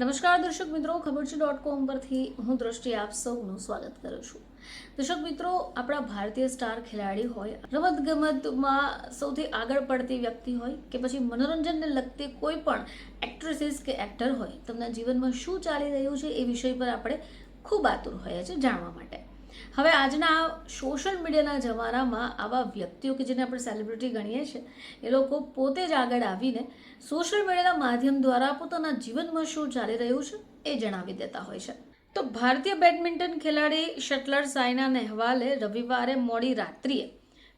નમસ્કાર દર્શક મિત્રો, ખબર છે .com પરથી હું દ્રષ્ટિ આપ સૌનું સ્વાગત કરું છું. દર્શક મિત્રો, આપણા ભારતીય સ્ટાર ખેલાડી હોય, રમતગમતમાં સૌથી આગળ પડતી વ્યક્તિ હોય કે પછી મનોરંજનને લગતી કોઈ પણ એક્ટ્રેસીસ કે એક્ટર હોય, તેમના જીવનમાં શું ચાલી રહ્યું છે એ વિષય પર આપણે ખૂબ આતુર હોઈએ છીએ જાણવા માટે. હવે આજના સોશિયલ મીડિયાના જમાનામાં આવા વ્યક્તિઓ કે જેને આપણે સેલિબ્રિટી ગણીએ છીએ, એ લોકો પોતે જ આગળ આવીને સોશિયલ મીડિયાના માધ્યમ દ્વારા પોતાના જીવનમાં શું ચાલી રહ્યું છે એ જણાવી દેતા હોય છે. તો ભારતીય બેડમિન્ટન ખેલાડી શટલર સાયના નેહવાલે રવિવારે મોડી રાત્રિએ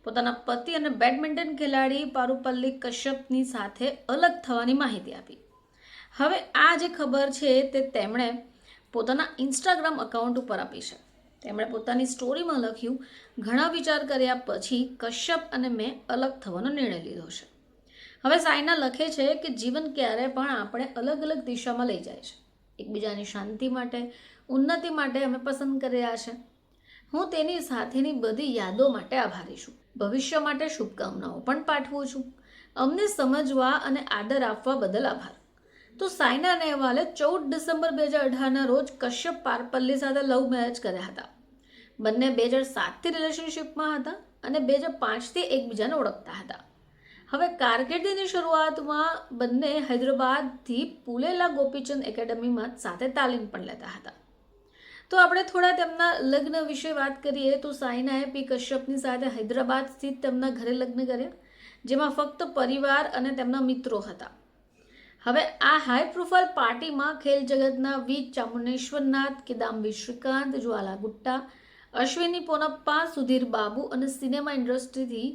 પોતાના પતિ અને બેડમિન્ટન ખેલાડી પારુપલ્લી કશ્યપની સાથે અલગ થવાની માહિતી આપી. હવે આ જે ખબર છે તે તેમણે પોતાના ઇન્સ્ટાગ્રામ અકાઉન્ટ ઉપર આપી છે. તેમણે પોતાની સ્ટોરીમાં લખ્યું, ઘણા વિચાર કર્યા પછી કશ્યપ અને મેં અલગ થવાનો નિર્ણય લીધો છે. હવે સાયના લખે છે કે જીવન ક્યારે પણ આપણે અલગ અલગ દિશામાં લઈ જાય છે. એકબીજાની શાંતિ માટે, ઉન્નતિ માટે અમે પસંદ કરી રહ્યા છે. હું તેની સાથેની બધી યાદો માટે આભારી છું. ભવિષ્ય માટે શુભકામનાઓ પણ પાઠવું છું. અમને સમજવા અને આદર આપવા બદલ આભાર. તો સાયના નેહવાલે 14 ડિસેમ્બર 2018ના રોજ કશ્યપ પારુપલ્લી સાથે લવ મેરેજ કર્યા હતા. બંને 2007થી રિલેશનશિપમાં હતા અને 2005થી એકબીજાને ઓળખતા હતા. હવે કારકિર્દીની શરૂઆતમાં બંને હૈદરાબાદથી પુલેલા ગોપીચંદ એકેડમીમાં સાથે તાલીમ પણ લેતા હતા. તો આપણે થોડા તેમના લગ્ન વિશે વાત કરીએ તો સાયનાએ પી કશ્યપની સાથે હૈદરાબાદ સ્થિત તેમના ઘરે લગ્ન કર્યા, જેમાં ફક્ત પરિવાર અને તેમના મિત્રો હતા. હવે આ હાઈ પ્રોફાઇલ પાર્ટીમાં ખેલ જગતના વી ચામુંડેશ્વરનાથ, કિદામ્બી શ્રીકાંત, જ્વાલા ગુટ્ટા, અશ્વિની પોનપ્પા, સુધીર બાબુ અને સિનેમા ઇન્ડસ્ટ્રીથી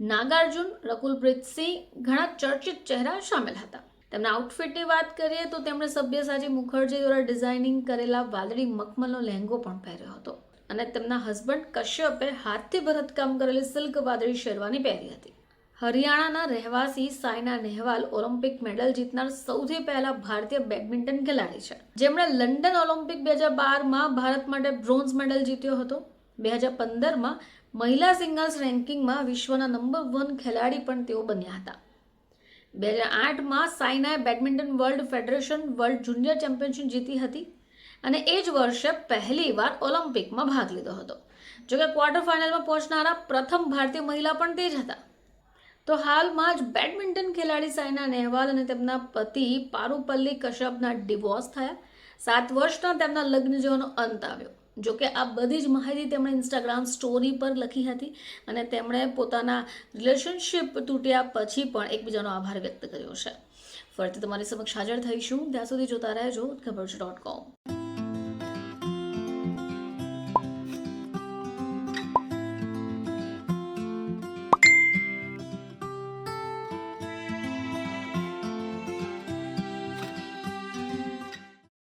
નાગાર્જુન, રકુલપ્રીત સિંહ ઘણા ચર્ચિત ચહેરા સામેલ હતા. તેમના આઉટફિટની વાત કરીએ તો તેમણે સબ્યસાચી મુખર્જી દ્વારા ડિઝાઇનિંગ કરેલા વાદળી મખમલનો લહેંગો પણ પહેર્યો હતો અને તેમના હસબન્ડ કશ્યપે હાથથી ભરતકામ કરેલી સિલ્ક વાદળી શેરવાની પહેરી હતી. હરિયાણાના રહેવાસી સાયના નેહવાલ ઓલિમ્પિક મેડલ જીતનાર સૌથી પહેલા ભારતીય બેડમિન્ટન ખેલાડી છે, જેમણે લંડન ઓલિમ્પિક 2012માં ભારત માટે બ્રોન્ઝ મેડલ જીત્યો હતો. 2015માં મહિલા સિંગલ્સ રેન્કિંગમાં વિશ્વના નંબર 1 ખેલાડી પણ તેઓ બન્યા હતા. 2008માં સાયનાએ badminton world federation world junior championship જીતી હતી અને એ જ વર્ષે પહેલીવાર ઓલિમ્પિકમાં ભાગ લીધો હતો. જોકે ક્વાર્ટર ફાઇનલમાં પહોંચનારા પ્રથમ ભારતીય મહિલા પણ તે જ હતા. તો હાલમાં જ બેડમિન્ટન ખેલાડી સાયના નેહવાલ અને તેમના પતિ પારુપલ્લી કશ્યપના ડિવોર્સ થયા. 7 વર્ષના તેમના લગ્ન જીવનનો અંત આવ્યો. જોકે આ બધી જ માહિતી તેમણે ઇન્સ્ટાગ્રામ સ્ટોરી પર લખી હતી અને તેમણે પોતાના રિલેશનશિપ તૂટ્યા પછી પણ એકબીજાનો આભાર વ્યક્ત કર્યો છે. ફરીથી તમારી સમક્ષ હાજર થઈશું. ત્યાં સુધી જોતા રહેજો ખબર છે .com.